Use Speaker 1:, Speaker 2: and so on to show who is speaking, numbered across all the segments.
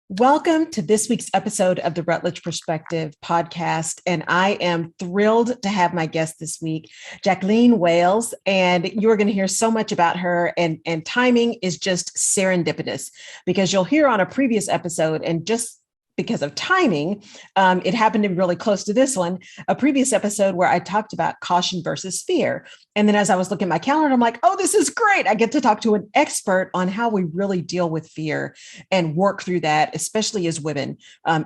Speaker 1: Welcome to this week's episode of the Rutledge Perspective podcast. And I am thrilled to have my guest this week, Jacqueline Wales. And you're going to hear so much about her. And timing is just serendipitous because you'll hear on a previous episode, and just because of timing, it happened to be really close to this one, a previous episode where I talked about caution versus fear. And then as I was looking at my calendar, I'm like, oh, this is great. I get to talk to an expert on how we really deal with fear and work through that, especially as women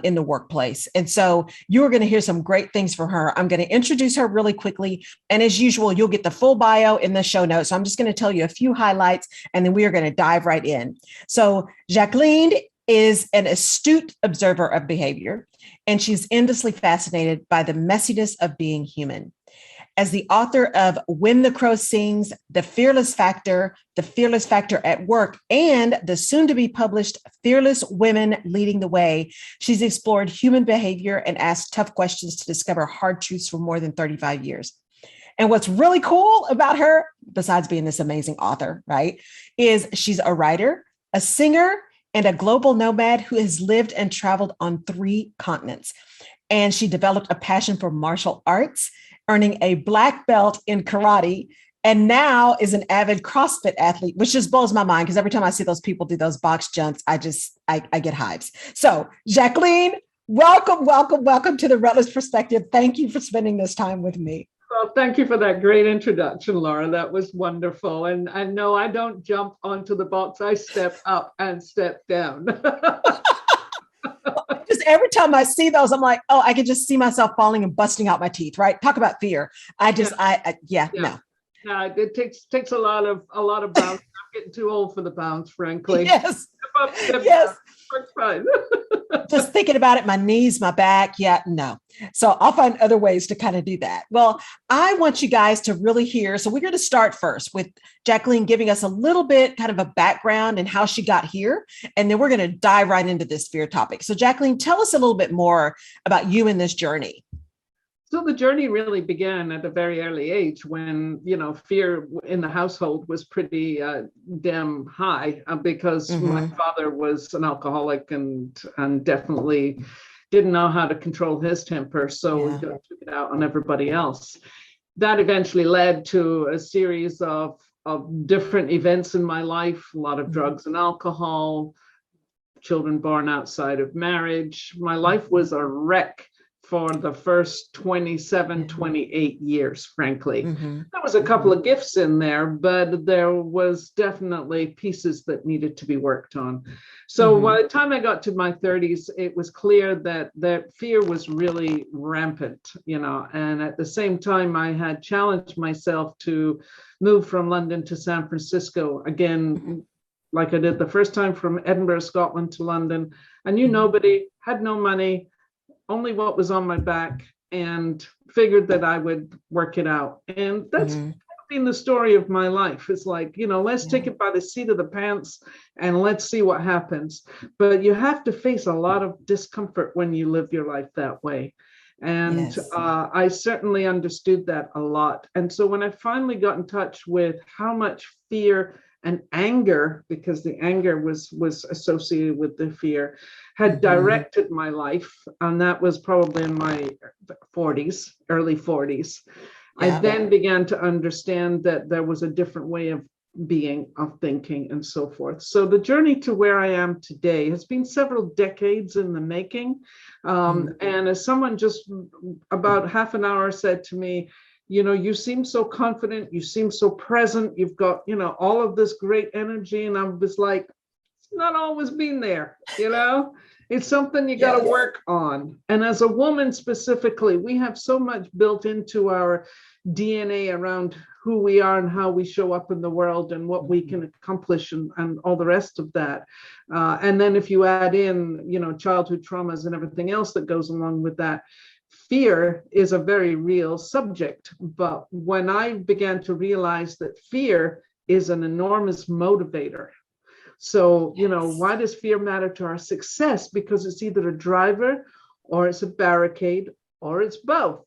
Speaker 1: in the workplace. And so you're going to hear some great things from her. I'm going to introduce her really quickly. And as usual, you'll get the full bio in the show notes. So I'm just going to tell you a few highlights, and then we are going to dive right in. So Jacqueline is an astute observer of behavior, and she's endlessly fascinated by the messiness of being human. As the author of When the Crow Sings, The Fearless Factor at Work, and the soon-to-be published Fearless Women Leading the Way, she's explored human behavior and asked tough questions to discover hard truths for more than 35 years. And what's really cool about her, besides being this amazing author, right, is she's a writer, a singer, and a global nomad who has lived and traveled on 3 continents. And she developed a passion for martial arts, earning a black belt in karate, and now is an avid CrossFit athlete, which just blows my mind because every time I see those people do those box jumps, I get hives. So Jacqueline, welcome to the Rutledge Perspective. Thank you for spending this time with me.
Speaker 2: Well, thank you for that great introduction, Laura. That was wonderful. And no, I don't jump onto the box. I step up and step down.
Speaker 1: Just every time I see those, I'm like, oh, I can just see myself falling and busting out my teeth, right? Talk about fear. No.
Speaker 2: No, it takes a lot of bounce. I'm getting too old for the bounce, frankly.
Speaker 1: Yes.
Speaker 2: Step
Speaker 1: yes.
Speaker 2: Fine.
Speaker 1: Just thinking about it, my knees, my back. Yeah, no. So I'll find other ways to kind of do that. Well, I want you guys to really hear. So we're going to start first with Jacqueline giving us a little bit kind of a background and how she got here. And then we're going to dive right into this fear topic. So Jacqueline, tell us a little bit more about you and this journey.
Speaker 2: So the journey really began at a very early age when, fear in the household was pretty damn high because my father was an alcoholic and definitely didn't know how to control his temper. So we took it out on everybody else. That eventually led to a series of different events in my life, a lot of drugs and alcohol, children born outside of marriage. My life was a wreck for the first 27, 28 years, frankly. There was a couple of gifts in there, but there was definitely pieces that needed to be worked on. So by the time I got to my 30s, it was clear that fear was really rampant, and at the same time, I had challenged myself to move from London to San Francisco again, like I did the first time from Edinburgh, Scotland to London. I knew nobody, had no money, only what was on my back, and figured that I would work it out. And that's been the story of my life. It's like, let's take it by the seat of the pants and let's see what happens. But you have to face a lot of discomfort when you live your life that way. And I certainly understood that a lot. And so when I finally got in touch with how much fear and anger, because the anger was associated with the fear, had directed my life, and that was probably in my early 40s. I then began to understand that there was a different way of being, of thinking, and so forth. So the journey to where I am today has been several decades in the making. And as someone just about half an hour said to me, you seem so confident, you seem so present, you've got, all of this great energy. And I was like, it's not always been there, It's something you got to work on. And as a woman specifically, we have so much built into our DNA around who we are and how we show up in the world and what we can accomplish and all the rest of that. And then if you add in, childhood traumas and everything else that goes along with that, fear is a very real subject. But when I began to realize that fear is an enormous motivator. So, why does fear matter to our success? Because it's either a driver or it's a barricade or it's both.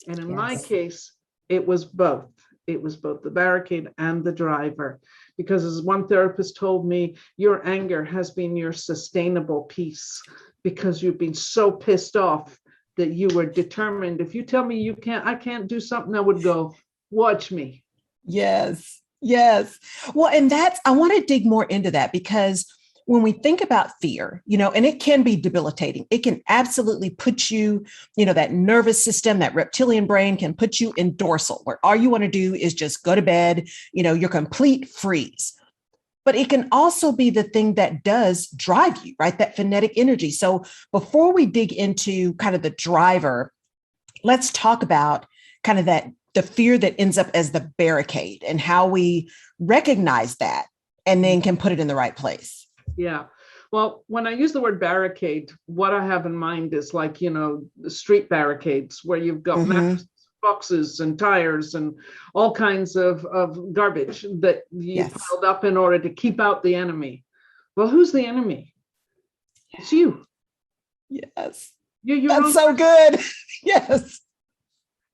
Speaker 2: And in my case, it was both. It was both the barricade and the driver, because as one therapist told me, your anger has been your sustainable peace because you've been so pissed off that you were determined. If you tell me I can't do something, I would go, watch me.
Speaker 1: Yes. Yes. Well, and I want to dig more into that because when we think about fear, and it can be debilitating, it can absolutely put you, that nervous system, that reptilian brain can put you in dorsal, where all you want to do is just go to bed, your complete freeze. But it can also be the thing that does drive you, right? That phonetic energy. So before we dig into kind of the driver, let's talk about kind of the fear that ends up as the barricade and how we recognize that and then can put it in the right place.
Speaker 2: Yeah. Well, when I use the word barricade, what I have in mind is like, the street barricades where you've got mattresses, boxes and tires and all kinds of garbage that you piled up in order to keep out the enemy. Well, who's the enemy? It's you.
Speaker 1: Yes.
Speaker 2: That's
Speaker 1: so good. Yes.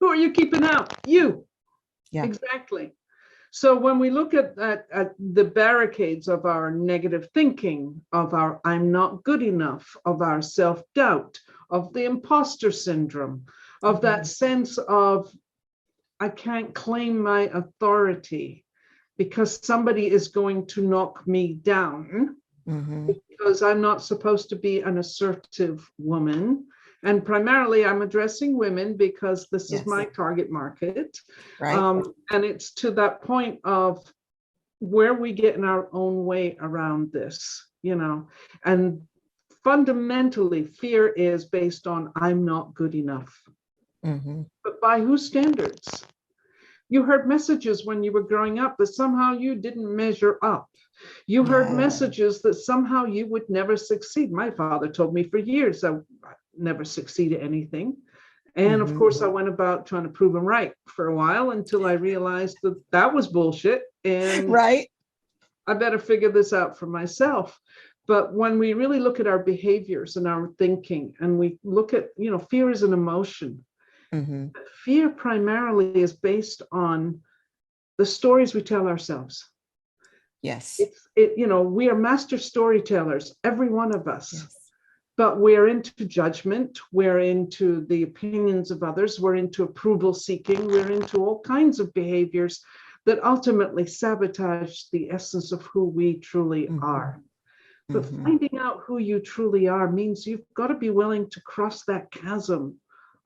Speaker 2: Who are you keeping out? You.
Speaker 1: Yeah.
Speaker 2: Exactly. So when we look at the barricades of our negative thinking, of our I'm not good enough, of our self-doubt, of the imposter syndrome, of that sense of I can't claim my authority because somebody is going to knock me down because I'm not supposed to be an assertive woman. And primarily I'm addressing women because this is my target market.
Speaker 1: Right.
Speaker 2: And it's to that point of where we get in our own way around this, and fundamentally fear is based on I'm not good enough. But by whose standards? You heard messages when you were growing up that somehow you didn't measure up. You heard messages that somehow you would never succeed. My father told me for years I never succeed at anything. And of course, I went about trying to prove him right for a while until I realized that was bullshit. And I better figure this out for myself. But when we really look at our behaviors and our thinking, and we look at, fear is an emotion. Fear primarily is based on the stories we tell ourselves.
Speaker 1: Yes.
Speaker 2: We are master storytellers, every one of us. Yes. But we're into judgment, we're into the opinions of others, we're into approval seeking, we're into all kinds of behaviors that ultimately sabotage the essence of who we truly are. But finding out who you truly are means you've got to be willing to cross that chasm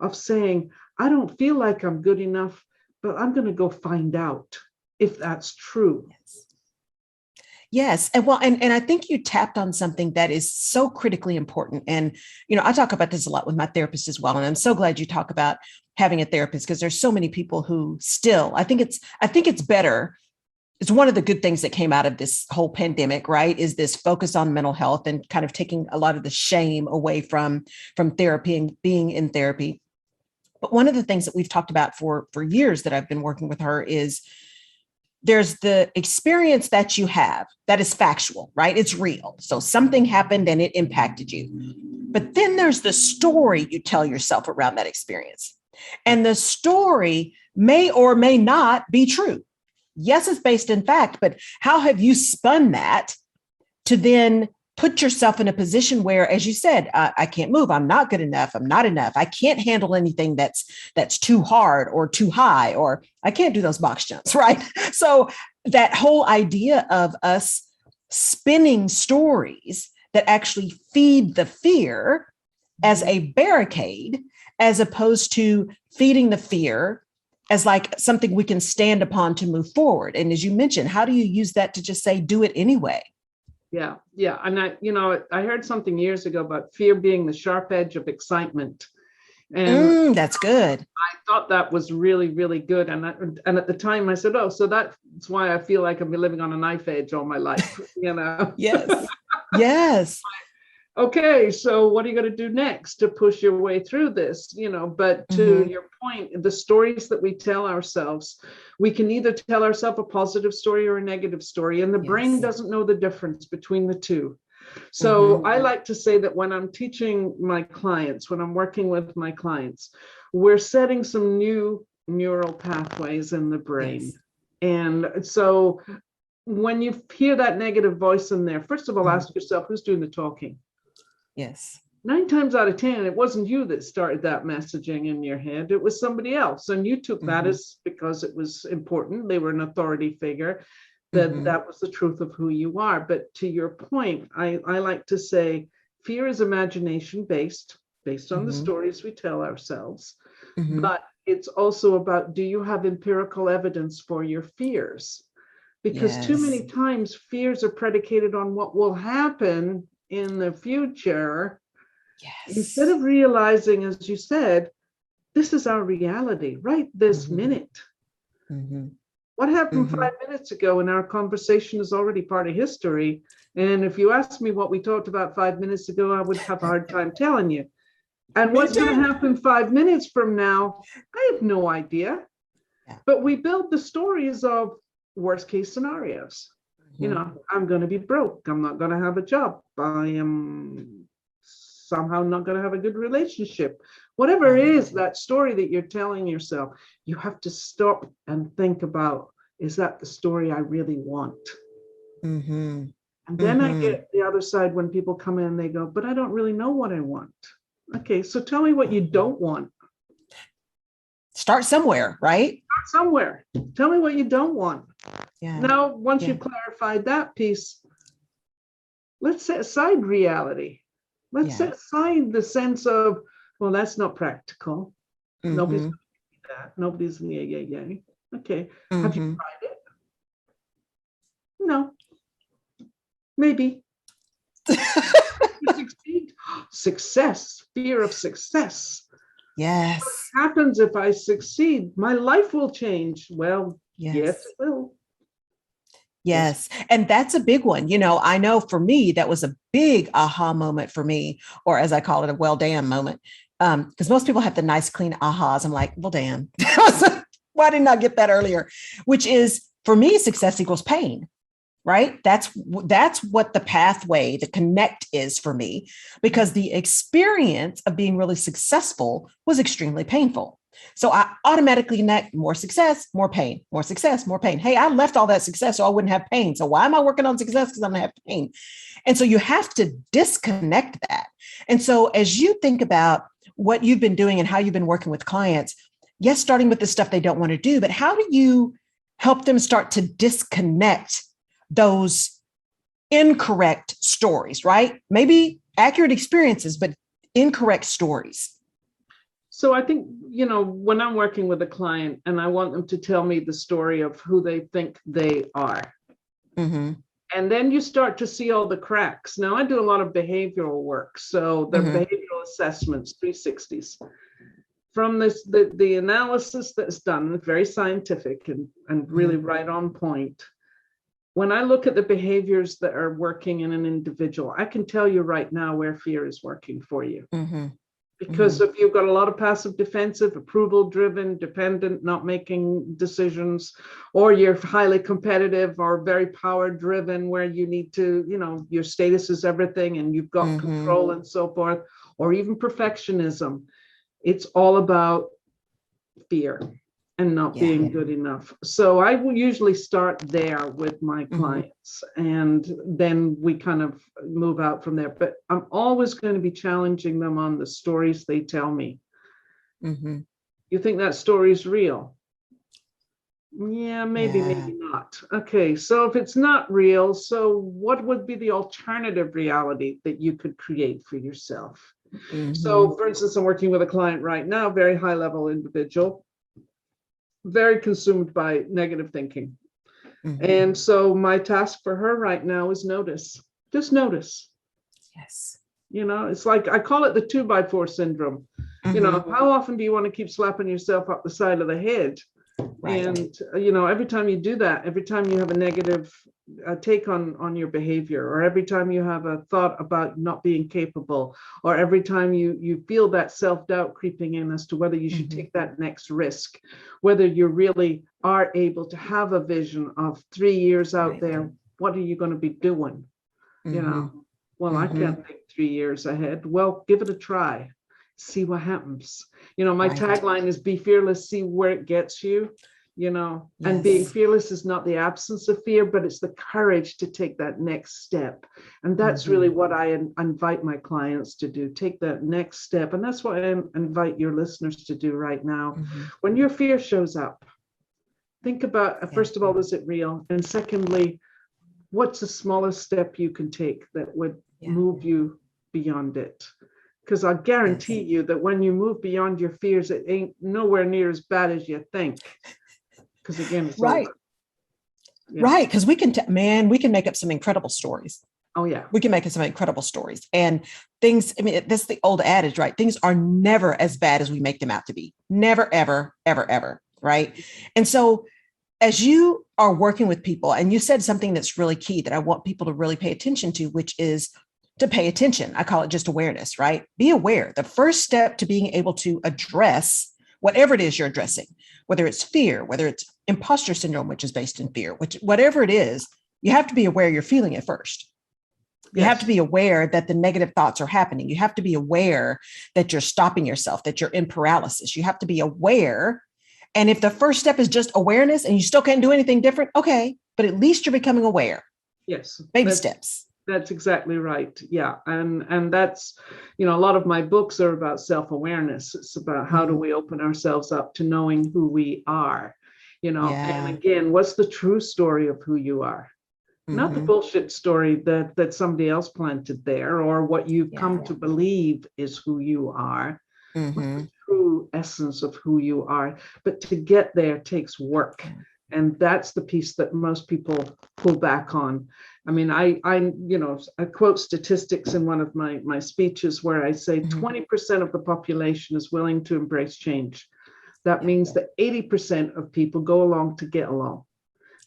Speaker 2: of saying, I don't feel like I'm good enough, but I'm going to go find out if that's true.
Speaker 1: Yes. And and I think you tapped on something that is so critically important. And, I talk about this a lot with my therapist as well. And I'm so glad you talk about having a therapist because there's so many people who still, I think it's better. It's one of the good things that came out of this whole pandemic, right? Is this focus on mental health and kind of taking a lot of the shame away from therapy and being in therapy. But one of the things that we've talked about for years that I've been working with her is there's the experience that you have that is factual, right? It's real. So something happened and it impacted you. But then there's the story you tell yourself around that experience. And the story may or may not be true. Yes, it's based in fact, but how have you spun that to then put yourself in a position where, as you said, I can't move. I'm not good enough. I'm not enough. I can't handle anything that's too hard or too high, or I can't do those box jumps, right? So that whole idea of us spinning stories that actually feed the fear as a barricade, as opposed to feeding the fear as like something we can stand upon to move forward. And as you mentioned, how do you use that to just say, do it anyway?
Speaker 2: Yeah. And I heard something years ago about fear being the sharp edge of excitement. And
Speaker 1: that's good.
Speaker 2: I thought that was really, really good. And at the time I said, oh, so that's why I feel like I've been living on a knife edge all my life,
Speaker 1: Yes. Yes.
Speaker 2: Okay, so what are you going to do next to push your way through this? But to your point, the stories that we tell ourselves, we can either tell ourselves a positive story or a negative story, and the brain doesn't know the difference between the two. So I like to say that when I'm teaching my clients, when I'm working with my clients, we're setting some new neural pathways in the brain. And so when you hear that negative voice in there, first of all, ask yourself, who's doing the talking?
Speaker 1: Yes.
Speaker 2: 9 times out of 10, it wasn't you that started that messaging in your head. It was somebody else. And you took that as because it was important. They were an authority figure, that was the truth of who you are. But to your point, I like to say fear is imagination based on the stories we tell ourselves. But it's also about, do you have empirical evidence for your fears? Because too many times fears are predicated on what will happen in the future. Instead of realizing, as you said, this is our reality right this minute. What happened 5 minutes ago in our conversation is already part of history. And if you asked me what we talked about 5 minutes ago, I would have a hard time telling you. And what's going to happen 5 minutes from now, I have no idea. But we build the stories of worst case scenarios. You know, I'm going to be broke. I'm not going to have a job. I am somehow not going to have a good relationship. Whatever it is, that story that you're telling yourself, you have to stop and think about, is that the story I really want? And then I get the other side when people come in and they go, but I don't really know what I want. Okay, so tell me what you don't want.
Speaker 1: Start somewhere, right?
Speaker 2: Start somewhere. Tell me what you don't want. Now, once you've clarified that piece, let's set aside reality. Let's set aside the sense of, well, that's not practical. Nobody's going to do that. Nobody's yay. Okay. Have you tried it? No. Maybe. Succeed. Success. Fear of success.
Speaker 1: Yes.
Speaker 2: What happens if I succeed? My life will change. Well, yes it will.
Speaker 1: Yes. And that's a big one. You know, I know for me, that was a big aha moment for me, or as I call it, a well, damn moment. Because most people have the nice, clean ahas. I'm like, well, damn, why didn't I get that earlier? Which is, for me, success equals pain, right? That's what the pathway, the connect is for me, because the experience of being really successful was extremely painful. So I automatically connect more success, more pain, more success, more pain. Hey, I left all that success so I wouldn't have pain. So why am I working on success? Because I'm going to have pain. And so you have to disconnect that. And so as you think about what you've been doing and how you've been working with clients, yes, starting with the stuff they don't want to do, but how do you help them start to disconnect those incorrect stories, right? Maybe accurate experiences, but incorrect stories?
Speaker 2: So I think, you know, when I'm working with a client and I want them to tell me the story of who they think they are. And then you start to see all the cracks. Now, I do a lot of behavioral work. So the behavioral assessments, 360s. From this, the analysis that's done, it's very scientific and really right on point. When I look at the behaviors that are working in an individual, I can tell you right now where fear is working for you. Because if you've got a lot of passive defensive, approval driven, dependent, not making decisions, or you're highly competitive or very power driven where you need to, you know, your status is everything and you've got control and so forth, or even perfectionism, it's all about fear and not being good enough. So I will usually start there with my clients and then we kind of move out from there. But I'm always going to be challenging them on the stories they tell me. You think that story is real? Yeah, maybe not. Okay, so if it's not real, so what would be the alternative reality that you could create for yourself? So for instance, I'm working with a client right now, very high level individual, very consumed by negative thinking. And so my task for her right now is notice. Just notice.
Speaker 1: Yes.
Speaker 2: You know, it's like, I call it the 2x4 syndrome. You know, how often do you want to keep slapping yourself up the side of the head? And, you know, every time you do that, every time you have a negative take on your behavior, or every time you have a thought about not being capable, or every time you feel that self-doubt creeping in as to whether you should take that next risk, whether you really are able to have a vision of 3 years out there, what are you going to be doing? You know, well, I can't think 3 years ahead. Well, give it a try. See what happens. You know, my tagline is be fearless, see where it gets you. and being
Speaker 1: Yes.
Speaker 2: fearless is not the absence of fear, but it's the courage to take that next step. And that's really what I invite my clients to do. Take that next step. And that's what I invite your listeners to do right now. When your fear shows up, think about, first of all, is it real? And secondly, what's the smallest step you can take that would move you beyond it? Because I guarantee you that when you move beyond your fears, it ain't nowhere near as bad as you think. Because again, it's
Speaker 1: right.
Speaker 2: over.
Speaker 1: Right. Because we can we can make up some incredible stories.
Speaker 2: Oh, yeah.
Speaker 1: We can make up some incredible stories and things. I mean, that's the old adage, right? Things are never as bad as we make them out to be. Never, ever, ever, ever. Right. And so as you are working with people, and you said something that's really key that I want people to really pay attention to, which is to pay attention. I call it just awareness, right? Be aware. The first step to being able to address whatever it is you're addressing, whether it's fear, whether it's imposter syndrome, which is based in fear, whatever it is, you have to be aware you're feeling it first. You have to be aware that the negative thoughts are happening. You have to be aware that you're stopping yourself, that you're in paralysis. You have to be aware. And if the first step is just awareness and you still can't do anything different, okay, but at least you're becoming aware.
Speaker 2: Yes.
Speaker 1: Baby steps.
Speaker 2: That's exactly right. Yeah. And that's, a lot of my books are about self-awareness. It's about how do we open ourselves up to knowing who we are, and again, what's the true story of who you are? Not the bullshit story that somebody else planted there, or what you've come to believe is who you are. What's the true essence of who you are? But to get there takes work. And that's the piece that most people pull back on. I mean, I quote statistics in one of my speeches where I say 20% of the population is willing to embrace change. That means that 80% of people go along to get along.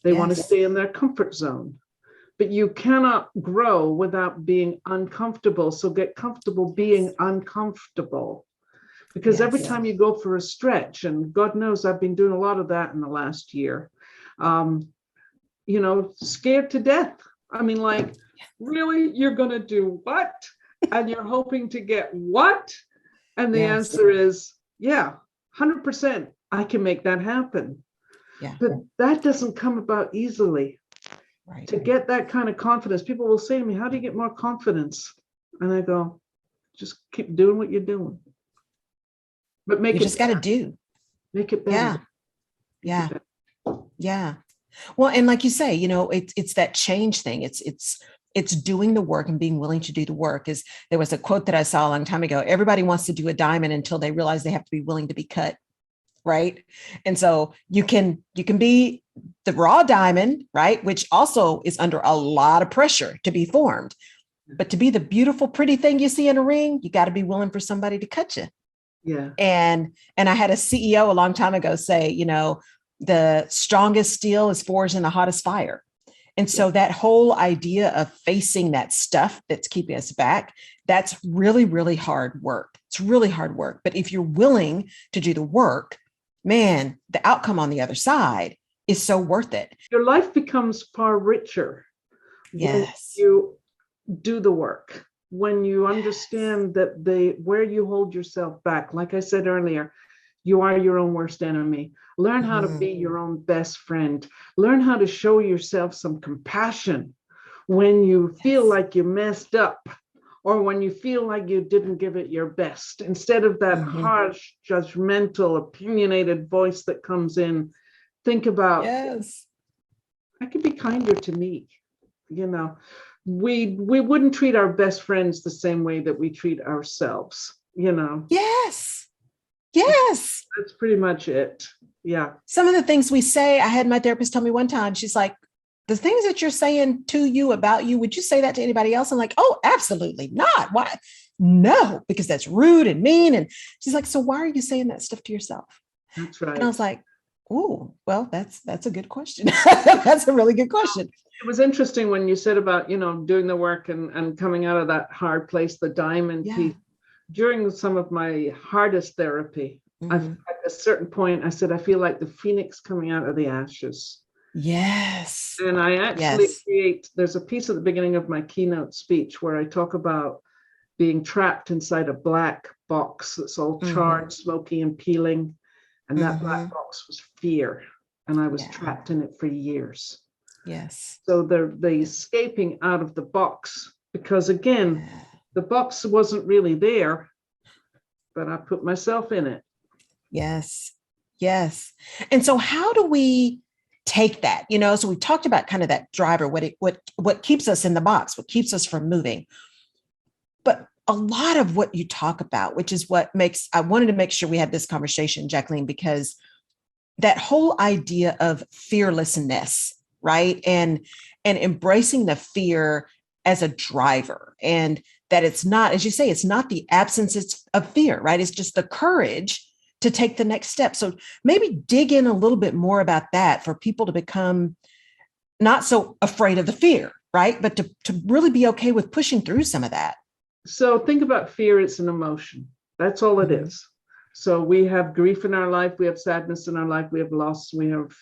Speaker 2: They want to stay in their comfort zone. But you cannot grow without being uncomfortable. So get comfortable being uncomfortable. Because every time you go for a stretch, and God knows I've been doing a lot of that in the last year, scared to death. I mean, like, really, you're going to do what? And you're hoping to get what? And the answer is, 100%, I can make that happen. But that doesn't come about easily. To get that kind of confidence, people will say to me, how do you get more confidence? And I go, just keep doing what you're doing. But
Speaker 1: you just got to do.
Speaker 2: Make it better.
Speaker 1: Yeah. Well, and like you say, it's that change thing. It's doing the work and being willing to do the work. There was a quote that I saw a long time ago. Everybody wants to do a diamond until they realize they have to be willing to be cut. Right. And so you can be the raw diamond, right, which also is under a lot of pressure to be formed. But to be the beautiful, pretty thing you see in a ring, you got to be willing for somebody to cut you.
Speaker 2: Yeah.
Speaker 1: And I had a CEO a long time ago say, the strongest steel is forged in the hottest fire. And so that whole idea of facing that stuff that's keeping us back, that's really, really hard work. It's really hard work. But if you're willing to do the work, man, the outcome on the other side is so worth it.
Speaker 2: Your life becomes far richer when you do the work, when you understand that where you hold yourself back. Like I said earlier, you are your own worst enemy. Learn how to be your own best friend. Learn how to show yourself some compassion when you feel like you messed up, or when you feel like you didn't give it your best. Instead of that harsh, judgmental, opinionated voice that comes in, think about, I could be kinder to me. We wouldn't treat our best friends the same way that we treat ourselves,
Speaker 1: Yes.
Speaker 2: That's pretty much it. Yeah.
Speaker 1: Some of the things we say, I had my therapist tell me one time, she's like, the things that you're saying to you about you, would you say that to anybody else? I'm like, oh, absolutely not. Why? No, because that's rude and mean. And she's like, so why are you saying that stuff to yourself?
Speaker 2: That's right.
Speaker 1: And I was like, oh, well, that's a good question. That's a really good question.
Speaker 2: It was interesting when you said about, doing the work and coming out of that hard place, the diamond piece. During some of my hardest therapy, at a certain point, I said, I feel like the phoenix coming out of the ashes.
Speaker 1: Yes.
Speaker 2: And I actually there's a piece at the beginning of my keynote speech where I talk about being trapped inside a black box that's all charred, smoky, and peeling. And that black box was fear. and I was trapped in it for years.
Speaker 1: Yes.
Speaker 2: So the escaping out of the box, because again, the box wasn't really there, but I put myself in it.
Speaker 1: Yes. Yes. And so how do we take that? So we talked about kind of that driver, what keeps us in the box, what keeps us from moving. But a lot of what you talk about, which is what I wanted to make sure we had this conversation, Jacqueline, because that whole idea of fearlessness, right? And embracing the fear as a driver, and that it's not, as you say, it's not the absence of fear, right? It's just the courage to take the next step. So maybe dig in a little bit more about that for people to become not so afraid of the fear, right? But to really be okay with pushing through some of that.
Speaker 2: So think about fear. It's an emotion. That's all it is. So we have grief in our life. We have sadness in our life. We have loss. We have,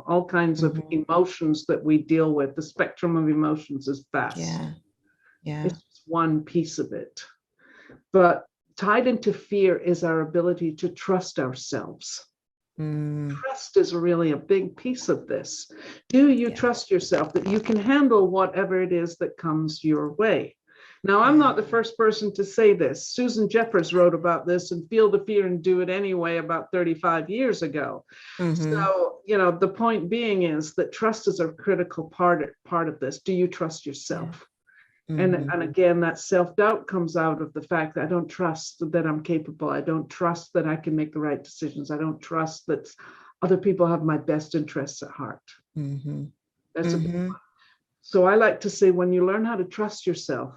Speaker 2: all kinds of emotions that we deal with. The spectrum of emotions is vast.
Speaker 1: Yeah.
Speaker 2: It's just one piece of it. But tied into fear is our ability to trust ourselves. Trust is really a big piece of this. Do you trust yourself that you can handle whatever it is that comes your way? Now, I'm not the first person to say this. Susan Jeffers wrote about this in Feel the Fear and Do It Anyway about 35 years ago. So, the point being is that trust is a critical part of this. Do you trust yourself? And again, that self-doubt comes out of the fact that I don't trust that I'm capable. I don't trust that I can make the right decisions. I don't trust that other people have my best interests at heart. That's a big one. So I like to say, when you learn how to trust yourself,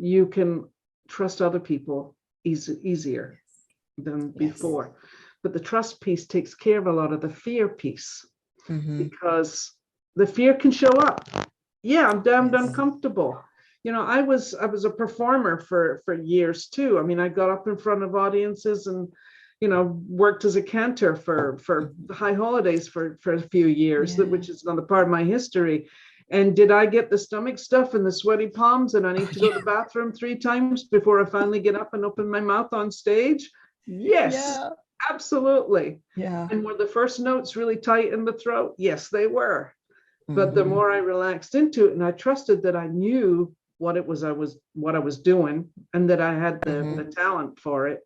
Speaker 2: you can trust other people easier than before. But the trust piece takes care of a lot of the fear piece, because the fear can show up. Yeah, I'm damned uncomfortable. I was a performer for years too. I mean, I got up in front of audiences and, worked as a cantor for the high holidays for a few years, which is another part of my history. And did I get the stomach stuff and the sweaty palms and I need to go to the bathroom 3 times before I finally get up and open my mouth on stage? Yes, absolutely. And were the first notes really tight in the throat? Yes, they were. But the more I relaxed into it and I trusted that I knew what I was doing and that I had the talent for it,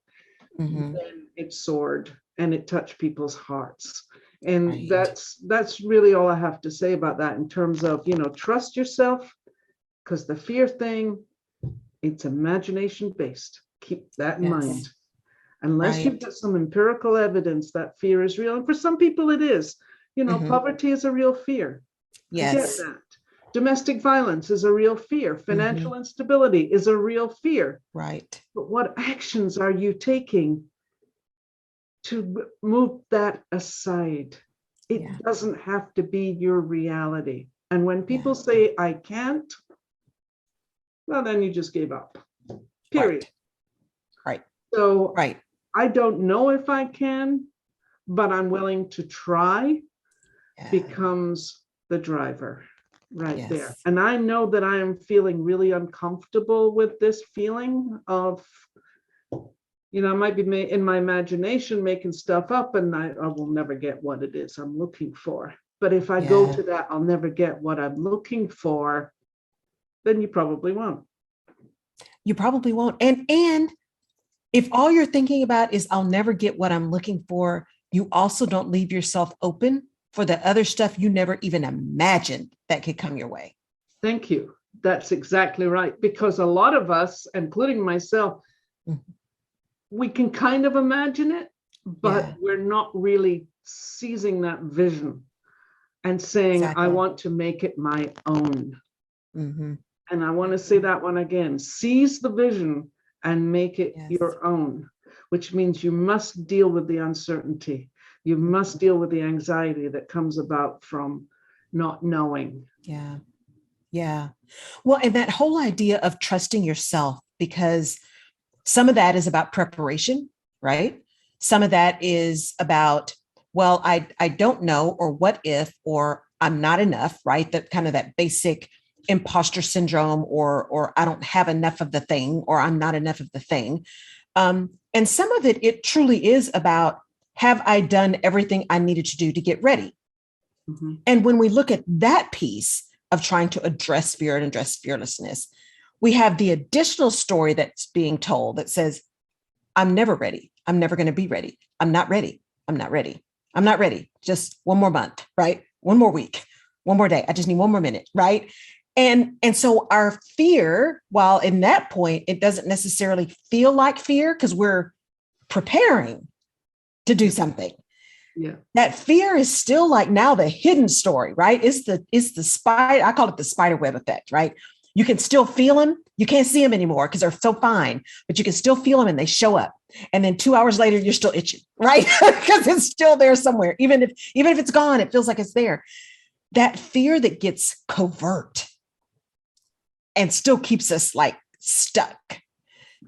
Speaker 2: then it soared and it touched people's hearts. And that's really all I have to say about that in terms of, trust yourself, because the fear thing, it's imagination based. Keep that in mind. Unless you've got some empirical evidence that fear is real. And for some people it is. Poverty is a real fear. I get that. Domestic violence is a real fear. Financial instability is a real fear.
Speaker 1: Right.
Speaker 2: But what actions are you taking to move that aside? It doesn't have to be your reality. And when people say, I can't, well, then you just gave up. Period.
Speaker 1: Right.
Speaker 2: So I don't know if I can, but I'm willing to try, becomes the driver there. And I know that I am feeling really uncomfortable with this feeling of, I might be in my imagination making stuff up and I will never get what it is I'm looking for. But if I go to that, I'll never get what I'm looking for, then you probably won't.
Speaker 1: You probably won't. And if all you're thinking about is I'll never get what I'm looking for, you also don't leave yourself open for the other stuff you never even imagined that could come your way.
Speaker 2: Thank you. That's exactly right. Because a lot of us, including myself, we can kind of imagine it, but we're not really seizing that vision and saying, I want to make it my own. And I want to say that one again, seize the vision and make it your own, which means you must deal with the uncertainty. You must deal with the anxiety that comes about from not knowing.
Speaker 1: Yeah. Well, and that whole idea of trusting yourself, because some of that is about preparation, right? Some of that is about, well, I don't know, or what if, or I'm not enough, right? That kind of that basic imposter syndrome, or I don't have enough of the thing, or I'm not enough of the thing. And some of it truly is about, have I done everything I needed to do to get ready?
Speaker 2: Mm-hmm.
Speaker 1: And when we look at that piece of trying to address fear and address fearlessness, we have the additional story that's being told that says, I'm never ready. I'm never going to be ready. I'm not ready. I'm not ready. I'm not ready. Just one more month, right? One more week, one more day. I just need one more minute, right? And so our fear, while in that point, it doesn't necessarily feel like fear because we're preparing to do something.
Speaker 2: Yeah.
Speaker 1: That fear is still like now the hidden story, right? It's the spider, I call it the spider web effect, right? You can still feel them. You can't see them anymore because they're so fine, but you can still feel them and they show up. And then 2 hours later, you're still itching, right? Because it's still there somewhere. Even if it's gone, it feels like it's there. That fear that gets covert and still keeps us like stuck.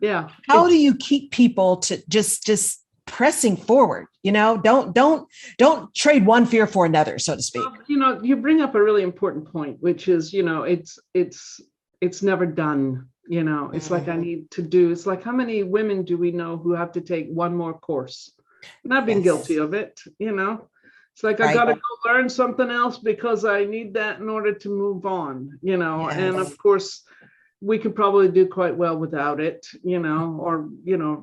Speaker 2: Yeah.
Speaker 1: How do you keep people to just pressing forward? Don't trade one fear for another, so to speak.
Speaker 2: You bring up a really important point, which is, it's never done. It's like I need to do. It's like, how many women do we know who have to take one more course? And I've been guilty of it. It's like, I got to go learn something else because I need that in order to move on. And of course, we could probably do quite well without it, or,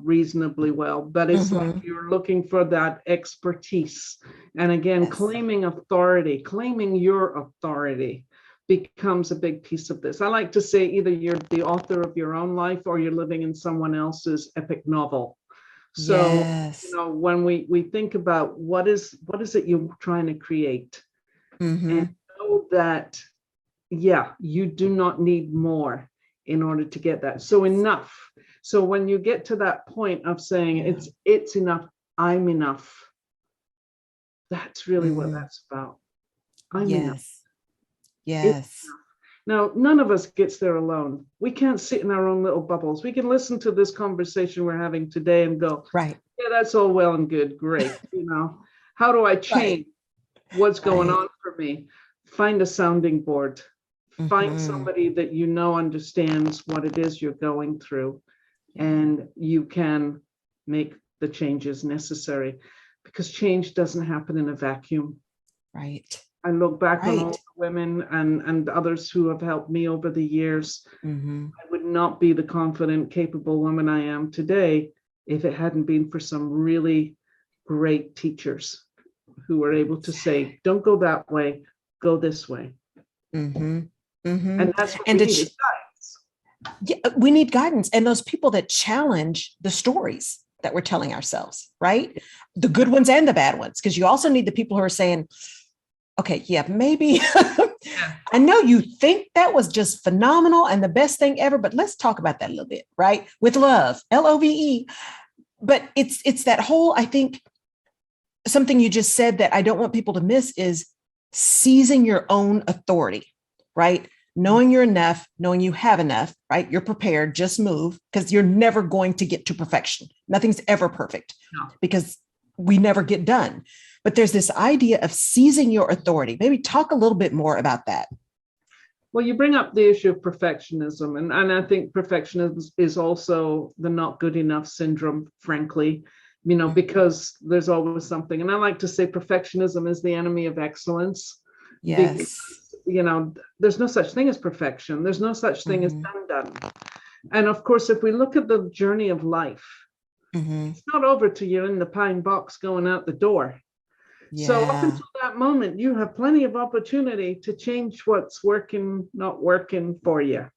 Speaker 2: reasonably well, but it's like you're looking for that expertise. And again, claiming your authority becomes a big piece of this. I like to say either you're the author of your own life or you're living in someone else's epic novel. So, when we think about what is it you're trying to create, and know that, you do not need more in order to get that. So enough. So when you get to that point of saying it's enough, I'm enough, that's really what that's about. I'm enough.
Speaker 1: Yes.
Speaker 2: Now, none of us gets there alone. We can't sit in our own little bubbles. We can listen to this conversation we're having today and go,
Speaker 1: right.
Speaker 2: Yeah, that's all well and good. Great. How do I change what's going on for me? Find a sounding board. Find somebody that understands what it is you're going through, and you can make the changes necessary, because change doesn't happen in a vacuum.
Speaker 1: Right.
Speaker 2: I look back on all the women and others who have helped me over the years. I would not be the confident, capable woman I am today if it hadn't been for some really great teachers who were able to say, don't go that way, go this way. And that's what we need, is guidance.
Speaker 1: Yeah, we need guidance. And those people that challenge the stories that we're telling ourselves, right? The good ones and the bad ones. Because you also need the people who are saying, okay, maybe I know you think that was just phenomenal and the best thing ever, but let's talk about that a little bit, right? With love, LOVE. But it's that whole, I think, something you just said that I don't want people to miss is seizing your own authority, right? Knowing you're enough, knowing you have enough, right? You're prepared, just move, because you're never going to get to perfection. Nothing's ever perfect because we never get done. But there's this idea of seizing your authority. Maybe talk a little bit more about that.
Speaker 2: Well, you bring up the issue of perfectionism, and I think perfectionism is also the not good enough syndrome, frankly, because there's always something. And I like to say perfectionism is the enemy of excellence.
Speaker 1: Yes.
Speaker 2: Because, there's no such thing as perfection. There's no such thing as done. And of course, if we look at the journey of life, it's not over till you're in the pine box going out the door. So up until that moment, you have plenty of opportunity to change what's working, not working for you.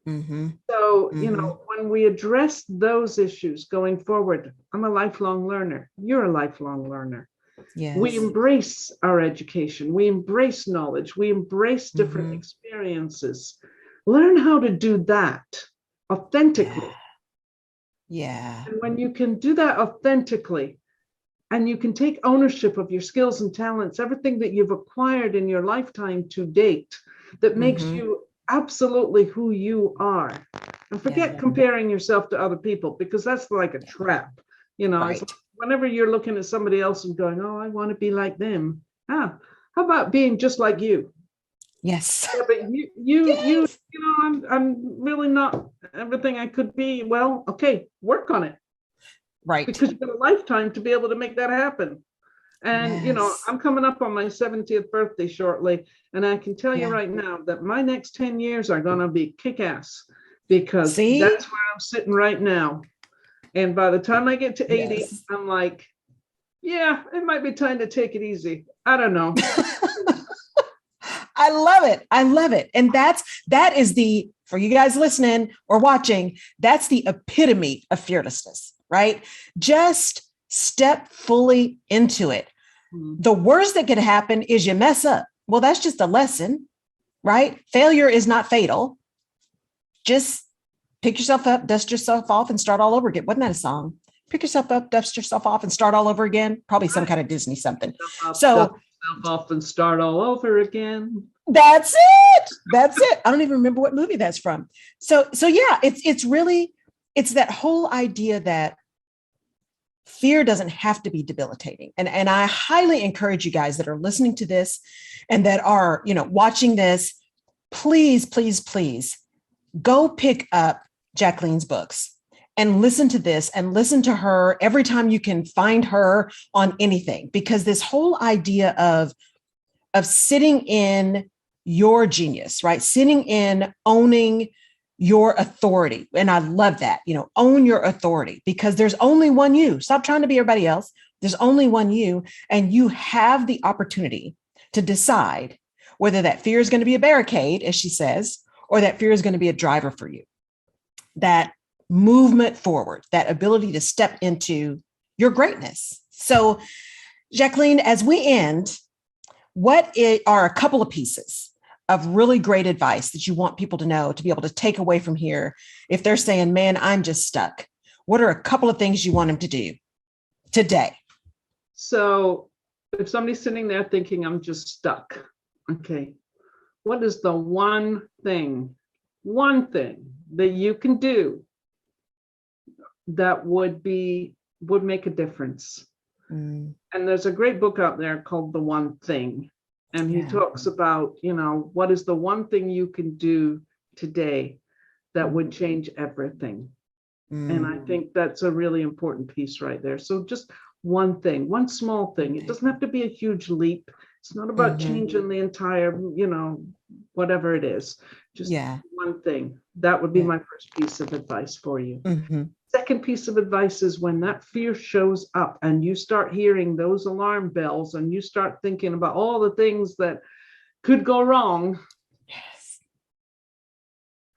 Speaker 2: So, when we address those issues going forward, I'm a lifelong learner. You're a lifelong learner. Yes. We embrace our education. We embrace knowledge. We embrace different experiences. Learn how to do that authentically. And when you can do that authentically, and you can take ownership of your skills and talents, everything that you've acquired in your lifetime to date that makes you absolutely who you are. And forget comparing yourself to other people, because that's like a trap. It's like whenever you're looking at somebody else and going, oh, I want to be like them. How about being just like you?
Speaker 1: Yes.
Speaker 2: Yeah, but I'm really not everything I could be. Well, okay, work on it.
Speaker 1: Right.
Speaker 2: Because you've got a lifetime to be able to make that happen. And, I'm coming up on my 70th birthday shortly. And I can tell you right now that my next 10 years are going to be kick-ass, because that's where I'm sitting right now. And by the time I get to 80, I'm like, yeah, it might be time to take it easy. I don't know.
Speaker 1: I love it. I love it. And that is for you guys listening or watching, that's the epitome of fearlessness, right? Just step fully into it. The worst that could happen is you mess up. Well, that's just a lesson, right? Failure is not fatal. Just pick yourself up, dust yourself off, and start all over again. Wasn't that a song? Pick yourself up, dust yourself off, and start all over again. Probably some kind of Disney something.
Speaker 2: Dust yourself off and start all over again.
Speaker 1: That's it. That's it. I don't even remember what movie that's from. So yeah, it's that whole idea that fear doesn't have to be debilitating. And I highly encourage you guys that are listening to this and that are, watching this, please, please, please go pick up Jacqueline's books and listen to this and listen to her every time you can find her on anything, because this whole idea of sitting in your genius, right? Sitting in owning your authority. And I love that, own your authority, because there's only one you. Stop trying to be everybody else. There's only one you, and you have the opportunity to decide whether that fear is going to be a barricade, as she says, or that fear is going to be a driver for you. That movement forward, that ability to step into your greatness. So, Jacqueline, as we end, what are a couple of pieces of really great advice that you want people to know, to be able to take away from here if they're saying, man, I'm just stuck? What are a couple of things you want them to do today?
Speaker 2: So if somebody's sitting there thinking, I'm just stuck, okay, what is the one thing that you can do that would make a difference? And there's a great book out there called The One Thing. And he talks about, what is the one thing you can do today that would change everything? And I think that's a really important piece right there. So just one thing, one small thing. It doesn't have to be a huge leap. It's not about changing the entire, whatever it is. Just one thing. That would be my first piece of advice for you. Second piece of advice is when that fear shows up and you start hearing those alarm bells and you start thinking about all the things that could go wrong,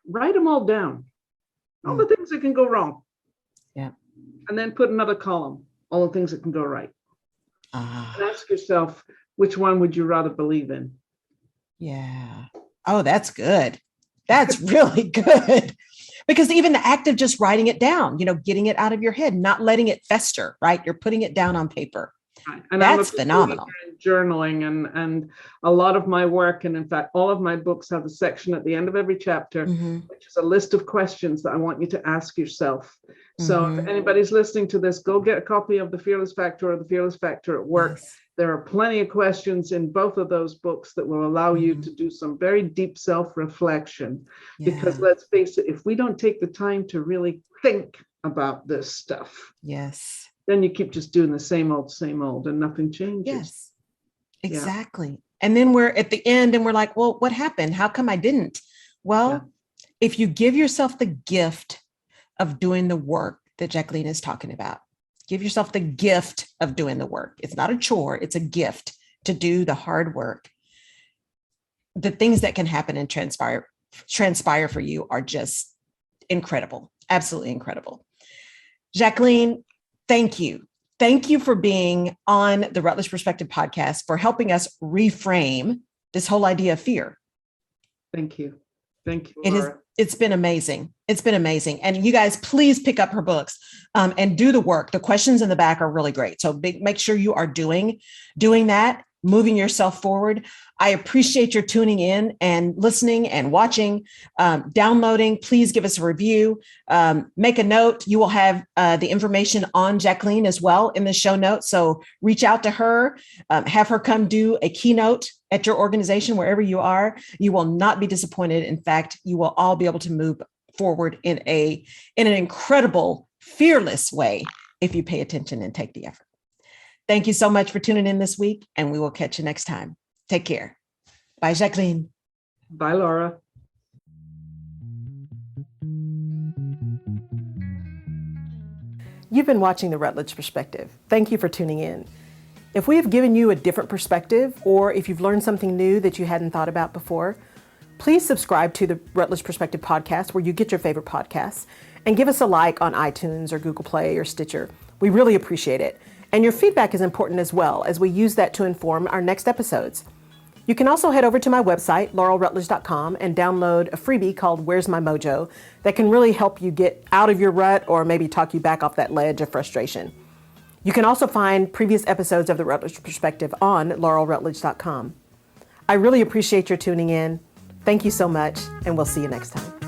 Speaker 2: write them all down. All the things that can go wrong.
Speaker 1: Yeah.
Speaker 2: And then put another column, all the things that can go right. And ask yourself, which one would you rather believe in?
Speaker 1: Yeah. Oh, that's good. That's really good. Because even the act of just writing it down, getting it out of your head, not letting it fester, right? You're putting it down on paper.
Speaker 2: Right. And
Speaker 1: that's phenomenal.
Speaker 2: Journaling and a lot of my work, and in fact, all of my books have a section at the end of every chapter, which is a list of questions that I want you to ask yourself. So if anybody's listening to this, go get a copy of The Fearless Factor or The Fearless Factor at Work. Yes. There are plenty of questions in both of those books that will allow you to do some very deep self-reflection. Because let's face it, if we don't take the time to really think about this stuff, then you keep just doing the same old, and nothing changes.
Speaker 1: Yes, exactly. And then we're at the end and we're like, well, what happened? How come I didn't? Well, if you give yourself the gift of doing the work that Jacqueline is talking about, give yourself the gift of doing the work. It's not a chore. It's a gift to do the hard work. The things that can happen and transpire for you are just incredible. Absolutely incredible. Jacqueline, thank you. Thank you for being on the Rutledge Perspective podcast, for helping us reframe this whole idea of fear.
Speaker 2: Thank you. Thank you.
Speaker 1: It's been amazing. It's been amazing. And you guys, please pick up her books and do the work. The questions in the back are really great. So make sure you are doing that, moving yourself forward. I appreciate your tuning in and listening and watching, downloading. Please give us a review. Make a note. You will have the information on Jacqueline as well in the show notes. So reach out to her, have her come do a keynote at your organization, wherever you are. You will not be disappointed. In fact, you will all be able to move forward in an incredible, fearless way if you pay attention and take the effort. Thank you so much for tuning in this week, and we will catch you next time. Take care. Bye, Jacqueline.
Speaker 2: Bye, Laura.
Speaker 3: You've been watching The Rutledge Perspective. Thank you for tuning in. If we have given you a different perspective, or if you've learned something new that you hadn't thought about before, please subscribe to the Rutledge Perspective podcast where you get your favorite podcasts, and give us a like on iTunes or Google Play or Stitcher. We really appreciate it. And your feedback is important as well, as we use that to inform our next episodes. You can also head over to my website, laurelrutledge.com, and download a freebie called Where's My Mojo that can really help you get out of your rut or maybe talk you back off that ledge of frustration. You can also find previous episodes of The Rutledge Perspective on laurelrutledge.com. I really appreciate your tuning in. Thank you so much, and we'll see you next time.